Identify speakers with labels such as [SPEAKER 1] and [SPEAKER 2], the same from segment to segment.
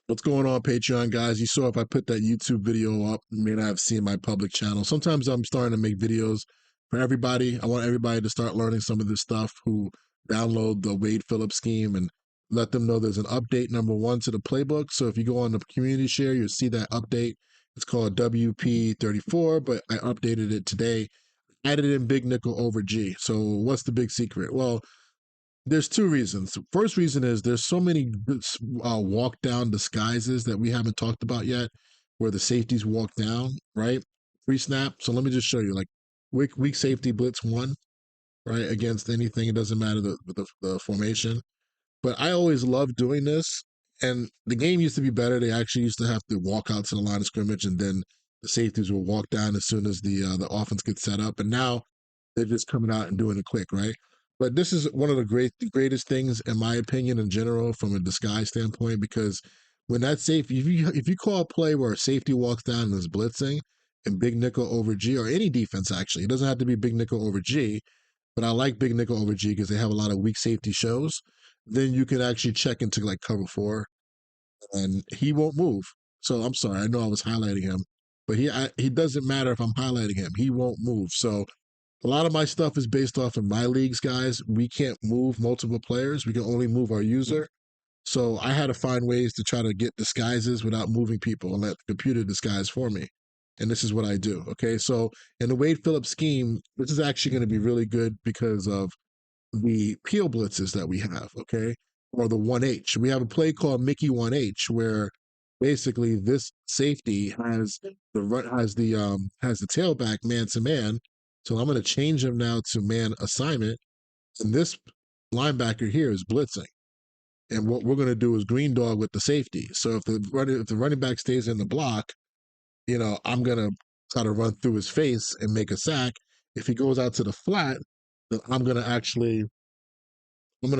[SPEAKER 1] What's going on, Patreon guys? You saw if I put that YouTube video up, you may not have seen my public channel. Sometimes I'm starting to make videos for everybody. I want everybody to start learning some of this stuff who download the Wade Phillips scheme and let them know there's an update number one to the playbook. So if you go on the community share, you'll see that update. It's called WP34, but I updated it today. Added in big nickel over G. So what's the big secret? Well, there's two reasons. First reason is there's so many walk down disguises that we haven't talked about yet, where the safeties walk down, right? Free snap. So let me just show you, like weak safety blitz one, right, against anything. It doesn't matter the formation. But I always loved doing this, and the game used to be better. They actually used to have to walk out to the line of scrimmage, and then the safeties will walk down as soon as the offense gets set up. And now they're just coming out and doing it quick, right? But this is one of the greatest things, in my opinion, in general, from a disguise standpoint, because when that safety, if you call a play where a safety walks down and is blitzing, and big nickel over G, or any defense actually, it doesn't have to be big nickel over G, but I like big nickel over G because they have a lot of weak safety shows. Then you can actually check into like cover four, and he won't move. So I'm sorry, I know I was highlighting him, but he doesn't matter if I'm highlighting him. He won't move. So a lot of my stuff is based off of my leagues, guys. We can't move multiple players. We can only move our user. So I had to find ways to try to get disguises without moving people and let the computer disguise for me. And this is what I do. Okay. So in the Wade Phillips scheme, this is actually going to be really good because of the peel blitzes that we have. Okay. Or the 1H. We have a play called Mickey 1H where basically this safety has the tailback man to man. So I'm going to change him now to man assignment. And this linebacker here is blitzing. And what we're going to do is green dog with the safety. So if the running back stays in the block, I'm going to try to run through his face and make a sack. If he goes out to the flat, then I'm going to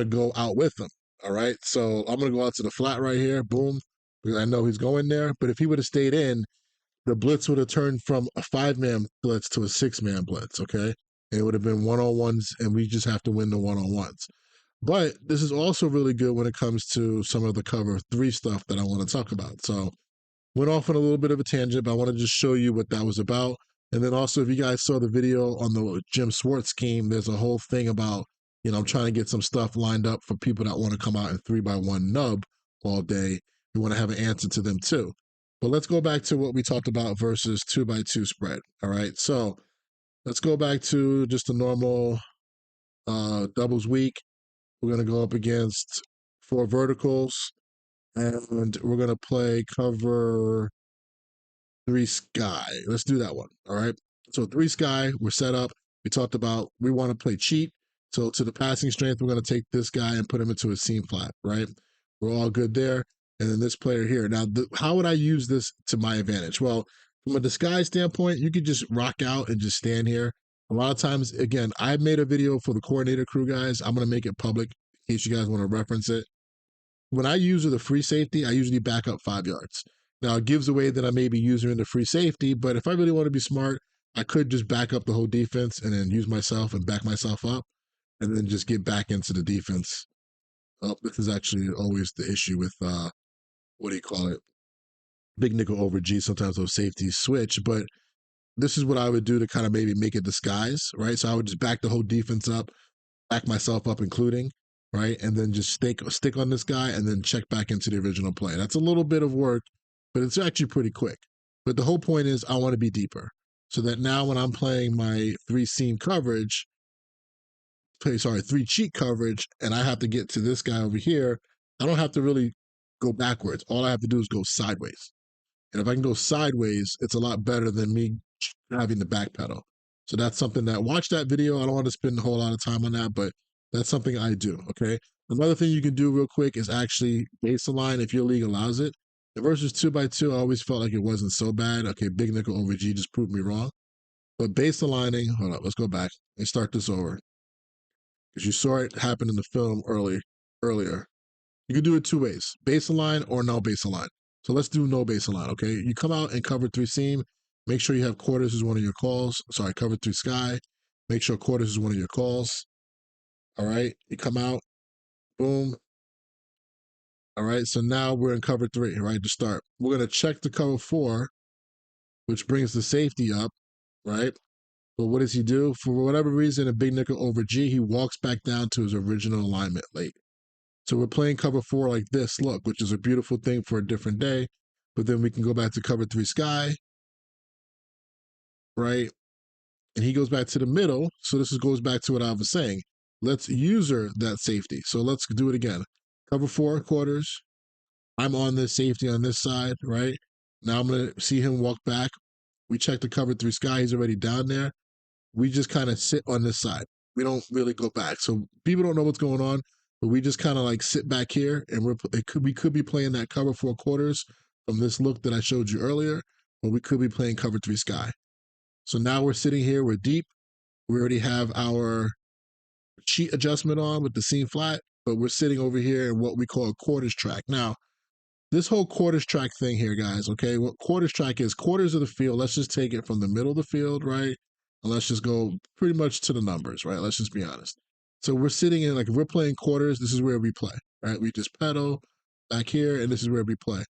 [SPEAKER 1] go out with him. All right. So I'm going to go out to the flat right here. Boom. Because I know he's going there. But if he would have stayed in, the blitz would have turned from a 5-man blitz to a 6-man blitz. Okay. And it would have been one on ones, and we just have to win the one on ones. But this is also really good when it comes to some of the cover three stuff that I want to talk about. So went off on a little bit of a tangent, but I want to just show you what that was about. And then also, if you guys saw the video on the Jim Swartz scheme, there's a whole thing about, I'm trying to get some stuff lined up for people that want to come out in 3x1 nub all day. We want to have an answer to them too. But let's go back to what we talked about versus 2x2 spread. All right. So let's go back to just a normal doubles week. We're going to go up against four verticals, and we're going to play cover three sky. Let's do that one. All right. So three sky, we're set up. We talked about we want to play cheat. So to the passing strength, we're going to take this guy and put him into a seam flat, right? We're all good there. And then this player here. Now, how would I use this to my advantage? Well, from a disguise standpoint, you could just rock out and just stand here. A lot of times, again, I made a video for the coordinator crew guys. I'm going to make it public in case you guys want to reference it. When I use the free safety, I usually back up 5 yards. Now it gives away that I may be using the free safety, but if I really want to be smart, I could just back up the whole defense and then use myself and back myself up and then just get back into the defense. Oh, this is actually always the issue with what do you call it? Big nickel over G. Sometimes those safeties switch, but this is what I would do to kind of maybe make a disguise, right? So I would just back the whole defense up, back myself up, including, right? And then just stick on this guy and then check back into the original play. That's a little bit of work, but it's actually pretty quick. But the whole point is I want to be deeper so that now when I'm playing my three seam coverage, three cheat coverage, and I have to get to this guy over here, I don't have to really go backwards. All I have to do is go sideways. And if I can go sideways, it's a lot better than me having to backpedal. So that's something that watch that video. I don't want to spend a whole lot of time on that, but that's something I do. Okay. Another thing you can do real quick is actually base align if your league allows it. The versus 2x2, I always felt like it wasn't so bad. Okay, big nickel over G just proved me wrong. But base aligning, hold up, let's go back and start this over. Because you saw it happen in the film earlier. You can do it two ways, base align or no base align. So let's do no base align, okay? You come out and cover three seam. Make sure you have quarters as one of your calls. Sorry, cover three sky. Make sure quarters is one of your calls. All right. You come out, boom. All right, so now we're in cover three, right, to start. We're going to check the cover four, which brings the safety up, right? But what does he do? For whatever reason, a big nickel over G, he walks back down to his original alignment late. So we're playing cover four like this, look, which is a beautiful thing for a different day. But then we can go back to cover three sky, right? And he goes back to the middle. So this goes back to what I was saying. Let's user that safety. So let's do it again. Cover four quarters. I'm on this safety on this side, right? Now I'm going to see him walk back. We check the cover three sky. He's already down there. We just kind of sit on this side. We don't really go back. So people don't know what's going on, but we just kind of like sit back here, and we could be playing that cover four quarters from this look that I showed you earlier, or we could be playing cover three sky. So now we're sitting here. We're deep. We already have our sheet adjustment on with the seam flat, but we're sitting over here in what we call a quarters track. Now, this whole quarters track thing here, guys, okay, what quarters track is, quarters of the field, let's just take it from the middle of the field, right? And let's just go pretty much to the numbers, right? Let's just be honest. So we're sitting in, like, if we're playing quarters, this is where we play, right? We just pedal back here, and this is where we play.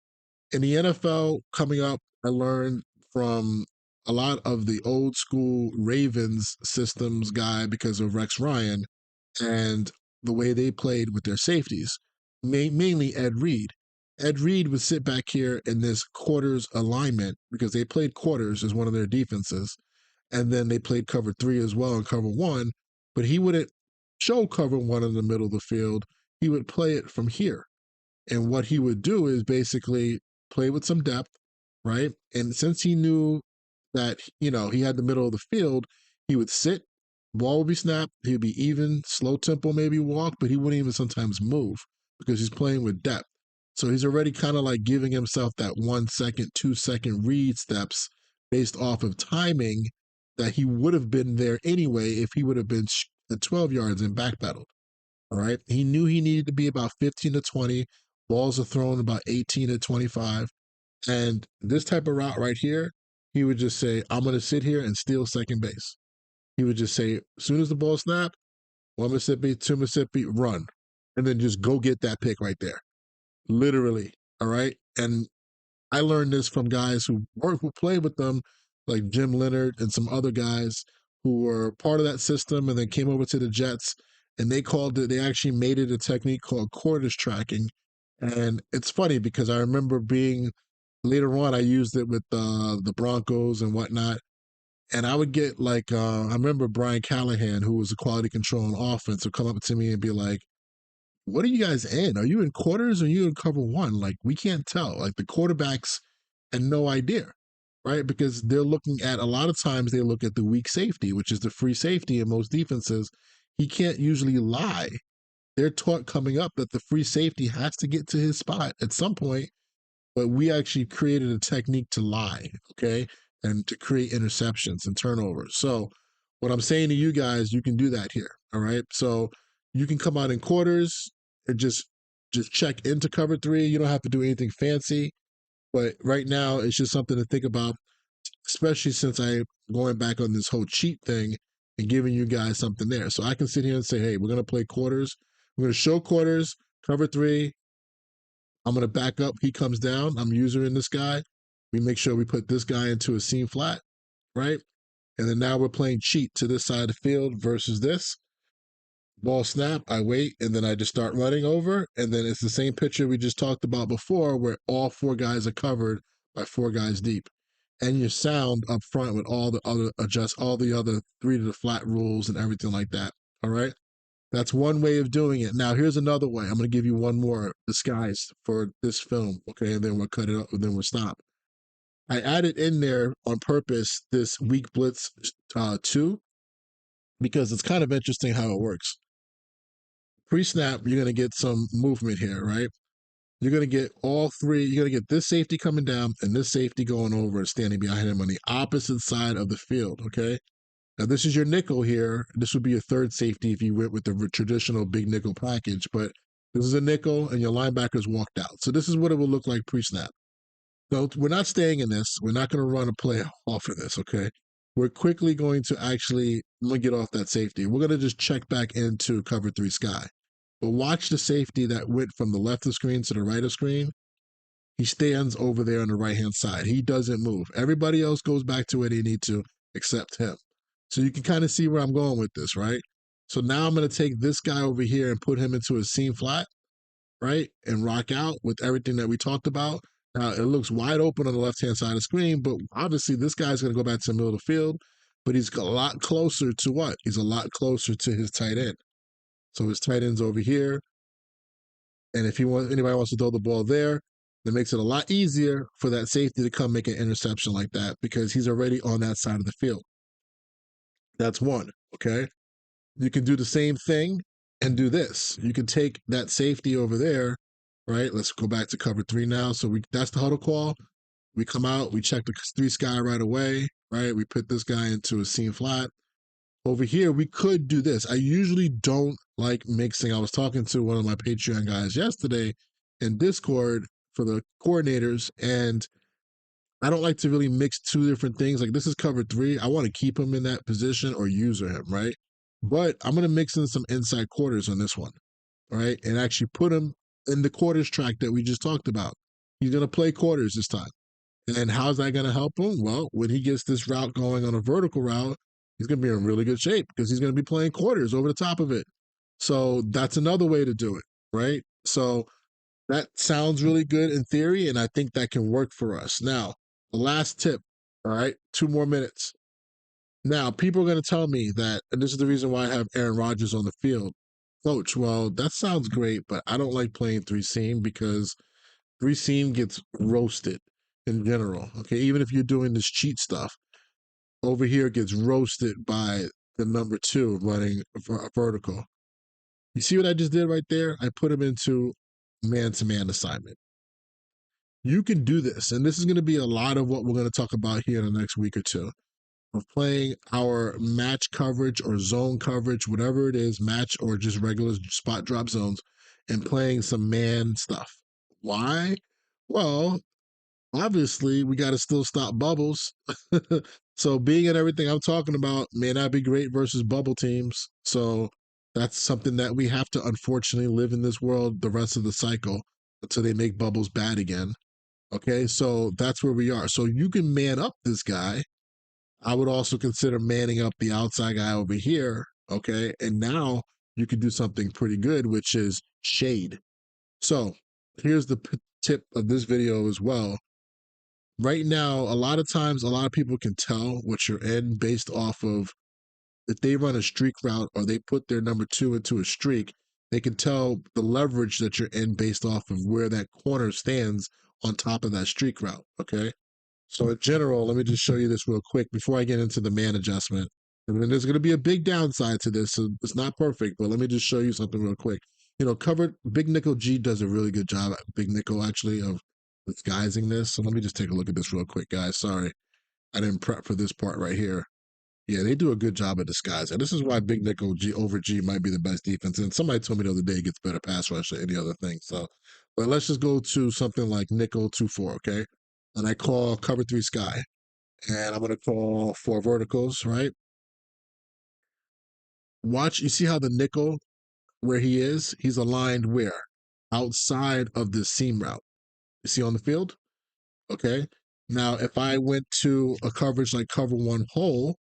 [SPEAKER 1] In the NFL coming up, I learned from a lot of the old school Ravens systems guy because of Rex Ryan and the way they played with their safeties, mainly Ed Reed. Ed Reed would sit back here in this quarters alignment because they played quarters as one of their defenses. And then they played cover three as well and cover one, but he wouldn't show cover one in the middle of the field. He would play it from here. And what he would do is basically play with some depth, right? And since he knew that, he had the middle of the field, he would sit, ball would be snapped, he'd be even, slow tempo, maybe walk, but he wouldn't even sometimes move because he's playing with depth. So he's already kind of like giving himself that 1 second, 2 second read steps based off of timing that he would have been there anyway if he would have been at 12 yards and backpedaled. All right. He knew he needed to be about 15 to 20. Balls are thrown about 18 to 25. And this type of route right here, he would just say, I'm going to sit here and steal second base. He would just say, as soon as the ball snapped, one Mississippi, two Mississippi, run. And then just go get that pick right there. Literally. All right. And I learned this from guys who played with them, like Jim Leonard and some other guys who were part of that system and then came over to the Jets. And they actually made it a technique called quarters tracking. And it's funny because I remember later on, I used it with the Broncos and whatnot. And I would get like, I remember Brian Callahan, who was a quality control on offense, would come up to me and be like, what are you guys in? Are you in quarters or are you in cover one? Like, we can't tell. Like, the quarterbacks had no idea, right? Because they're looking at, a lot of times, they look at the weak safety, which is the free safety in most defenses. He can't usually lie. They're taught coming up that the free safety has to get to his spot at some point, but we actually created a technique to lie, okay? And to create interceptions and turnovers. So, what I'm saying to you guys, you can do that here, all right? So, you can come out in quarters and just check into cover three. You don't have to do anything fancy, but right now it's just something to think about, especially since I'm going back on this whole cheat thing and giving you guys something there. So I can sit here and say, hey, we're going to play quarters. We're going to show quarters, cover three. I'm going to back up. He comes down. I'm using this guy. We make sure we put this guy into a seam flat, right? And then now we're playing cheat to this side of the field versus this. Ball snap, I wait, and then I just start running over. And then it's the same picture we just talked about before where all four guys are covered by four guys deep. And your sound up front with all the other three to the flat rules and everything like that. All right. That's one way of doing it. Now, here's another way. I'm going to give you one more disguise for this film. Okay. And then we'll cut it up and then we'll stop. I added in there on purpose this weak blitz 2 because it's kind of interesting how it works. Pre-snap, you're going to get some movement here, right? You're going to get all three. You're going to get this safety coming down and this safety going over and standing behind him on the opposite side of the field, okay? Now, this is your nickel here. This would be a third safety if you went with the traditional big nickel package, but this is a nickel and your linebackers walked out. So this is what it will look like pre-snap. So we're not staying in this. We're not going to run a play off of this, okay? We're quickly going to actually get off that safety. We're going to just check back into cover three sky. But watch the safety that went from the left of screen to the right of screen. He stands over there on the right hand side. He doesn't move. Everybody else goes back to where they need to, except him. So you can kind of see where I'm going with this, right? So now I'm going to take this guy over here and put him into a seam flat, right? And rock out with everything that we talked about. Now it looks wide open on the left hand side of the screen, but obviously this guy's going to go back to the middle of the field, but he's a lot closer to what? He's a lot closer to his tight end. So his tight end's over here. And if anybody wants to throw the ball there, that makes it a lot easier for that safety to come make an interception like that because he's already on that side of the field. That's one. Okay. You can do the same thing and do this. You can take that safety over there, right? Let's go back to cover three now. So that's the huddle call. We come out, we check the three sky right away, right? We put this guy into a seam flat. Over here, we could do this. I usually don't like mixing. I was talking to one of my Patreon guys yesterday in Discord for the coordinators, and I don't like to really mix two different things. Like this is cover three. I want to keep him in that position or user him, right? But I'm going to mix in some inside quarters on this one, right? And actually put him in the quarters track that we just talked about. He's going to play quarters this time. And how's that going to help him? Well, when he gets this route going on a vertical route, he's going to be in really good shape because he's going to be playing quarters over the top of it. So that's another way to do it, right? So that sounds really good in theory, and I think that can work for us. Now, the last tip, all right, 2 more minutes. Now, people are going to tell me that, and this is the reason why I have Aaron Rodgers on the field. Coach, well, that sounds great, but I don't like playing three seam because three seam gets roasted in general. Okay, even if you're doing this cheat stuff, over here it gets roasted by the number two running vertical. You see what I just did right there? I put him into man-to-man assignment. You can do this, and this is going to be a lot of what we're going to talk about here in the next week or two. Of playing our match coverage or zone coverage, whatever it is, match or just regular spot drop zones, and playing some man stuff. Why? Well, obviously we got to still stop bubbles. So being at everything I'm talking about may not be great versus bubble teams. So that's something that we have to unfortunately live in this world the rest of the cycle until they make bubbles bad again. Okay, so that's where we are. So you can man up this guy. I would also consider manning up the outside guy over here. Okay, and now you can do something pretty good, which is shade. So here's the tip of this video as well. Right now, a lot of times, a lot of people can tell what you're in based off of if they run a streak route or they put their number two into a streak, they can tell the leverage that you're in based off of where that corner stands on top of that streak route. Okay. So in general, let me just show you this real quick before I get into the man adjustment. And then there's going to be a big downside to this. So it's not perfect, but let me just show you something real quick. You know, covered Big Nickel G does a really good job, Big Nickel actually, of disguising this. So let me just take a look at this real quick, guys. Sorry, I didn't prep for this part right here. Yeah, they do a good job of disguising. This is why Big Nickel G over G might be the best defense. And somebody told me the other day it gets better pass rush than any other thing. So, but let's just go to something like Nickel 2-4, okay? And I call cover three sky. And I'm going to call four verticals, right? Watch, you see how the nickel, where he is, he's aligned where? Outside of the seam route. You see on the field? Okay. Now, if I went to a coverage like cover one hole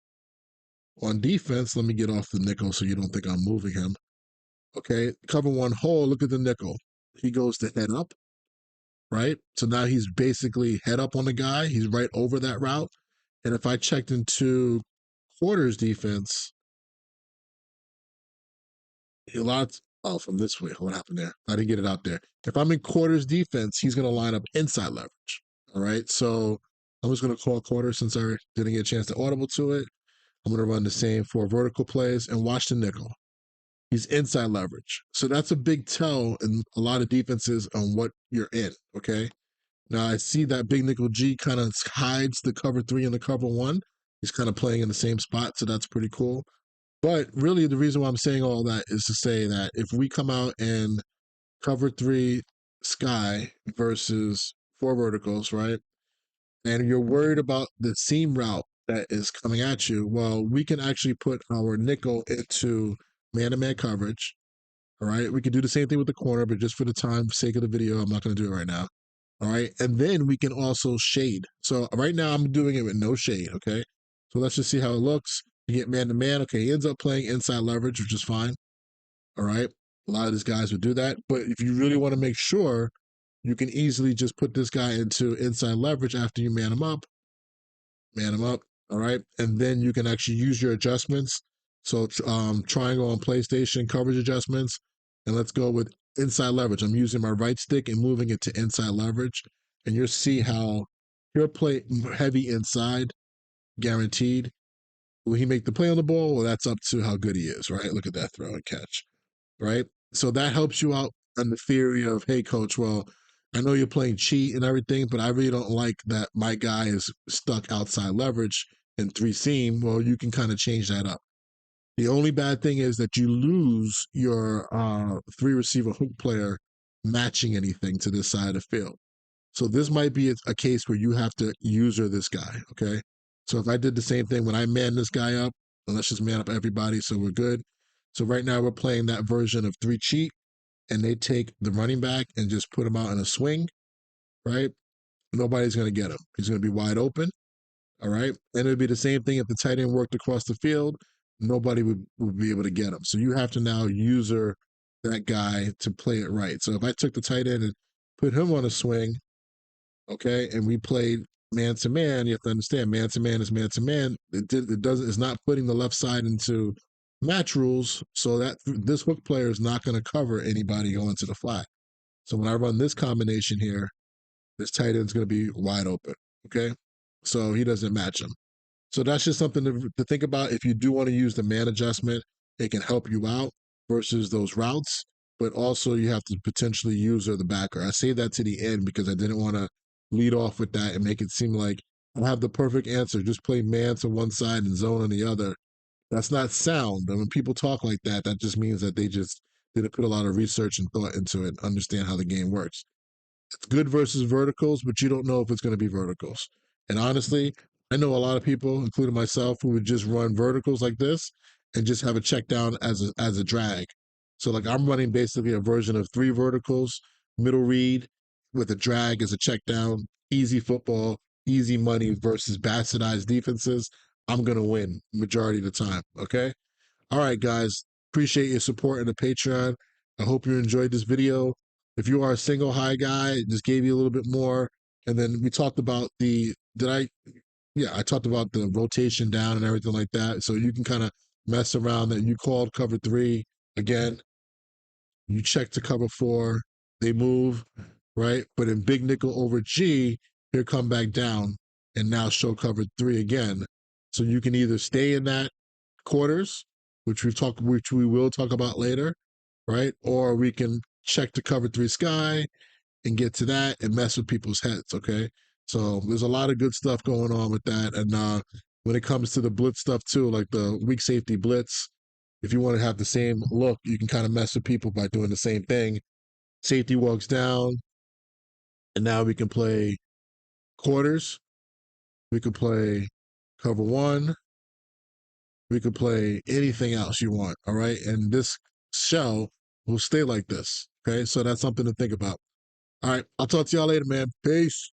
[SPEAKER 1] on defense, let me get off the nickel so you don't think I'm moving him. Okay. Cover one hole, look at the nickel. He goes to head up, right? So now he's basically head up on the guy. He's right over that route. And if I checked into quarters defense, a lot. Oh, from this way. What happened there? I didn't get it out there. If I'm in quarters defense, he's going to line up inside leverage. All right. So I'm just going to call quarters since I didn't get a chance to audible to it. I'm going to run the same four vertical plays and watch the nickel. He's inside leverage. So that's a big tell in a lot of defenses on what you're in. Okay. Now I see that Big Nickel G kind of hides the cover three and the cover one. He's kind of playing in the same spot. So that's pretty cool. But really, the reason why I'm saying all that is to say that if we come out and cover three sky versus four verticals, right? And you're worried about the seam route that is coming at you, well, we can actually put our nickel into man to man coverage. All right. We can do the same thing with the corner, but just for the time sake of the video, I'm not going to do it right now. All right. And then we can also shade. So right now I'm doing it with no shade. Okay. So let's just see how it looks. You get man to man. Okay. He ends up playing inside leverage, which is fine. All right. A lot of these guys would do that. But if you really want to make sure, you can easily just put this guy into inside leverage after you man him up. Man him up. All right. And then you can actually use your adjustments. So triangle on PlayStation coverage adjustments. And let's go with inside leverage. I'm using my right stick and moving it to inside leverage. And you'll see how he'll play heavy inside, guaranteed. Will he make the play on the ball? Well, that's up to how good he is, right? Look at that throw and catch, right? So that helps you out on the theory of, hey, coach, well, I know you're playing cheat and everything, but I really don't like that my guy is stuck outside leverage and three seam. Well, you can kind of change that up. The only bad thing is that you lose your three receiver hook player matching anything to this side of the field. So this might be a case where you have to user this guy. Okay. So if I did the same thing when I man this guy up, and let's just man up everybody so we're good. So right now we're playing that version of three cheat, and they take the running back and just put him out in a swing, right? Nobody's going to get him. He's going to be wide open. All right. And it'd be the same thing if the tight end worked across the field, nobody would be able to get him. So you have to now user that guy to play it right. So if I took the tight end and put him on a swing, okay, and we played man to man, you have to understand man to man is man to man. It doesn't, it's not putting the left side into match rules. So that this hook player is not going to cover anybody going to the flat. So when I run this combination here, this tight end's going to be wide open. Okay. So he doesn't match him. So that's just something to think about. If you do want to use the man adjustment, it can help you out versus those routes. But also, you have to potentially use the backer. I say that to the end because I didn't want to lead off with that and make it seem like I have the perfect answer. Just play man to one side and zone on the other. That's not sound. And when people talk like that, that just means that they just didn't put a lot of research and thought into it, understand how the game works. It's good versus verticals, but you don't know if it's going to be verticals. And honestly, I know a lot of people, including myself, who would just run verticals like this and just have a check down as a drag. So like I'm running basically a version of three verticals, middle read with a drag as a check down, easy football, easy money versus bastardized defenses. I'm gonna win majority of the time. Okay. All right, guys. Appreciate your support in the Patreon. I hope you enjoyed this video. If you are a single high guy, just gave you a little bit more. And then we talked about I talked about the rotation down and everything like that. So you can kind of mess around that. You called cover three again, you check to cover four, they move, right? But in big nickel over G, here come back down and now show cover three again. So you can either stay in that quarters, which we will talk about later, right? Or we can check the cover three sky and get to that and mess with people's heads. Okay, so there's a lot of good stuff going on with that. And when it comes to the blitz stuff too, like the weak safety blitz, if you want to have the same look, you can kind of mess with people by doing the same thing. Safety walks down, and now we can play quarters. We could play cover one. We could play anything else you want. All right. And this shell will stay like this. Okay. So that's something to think about. All right. I'll talk to y'all later, man. Peace.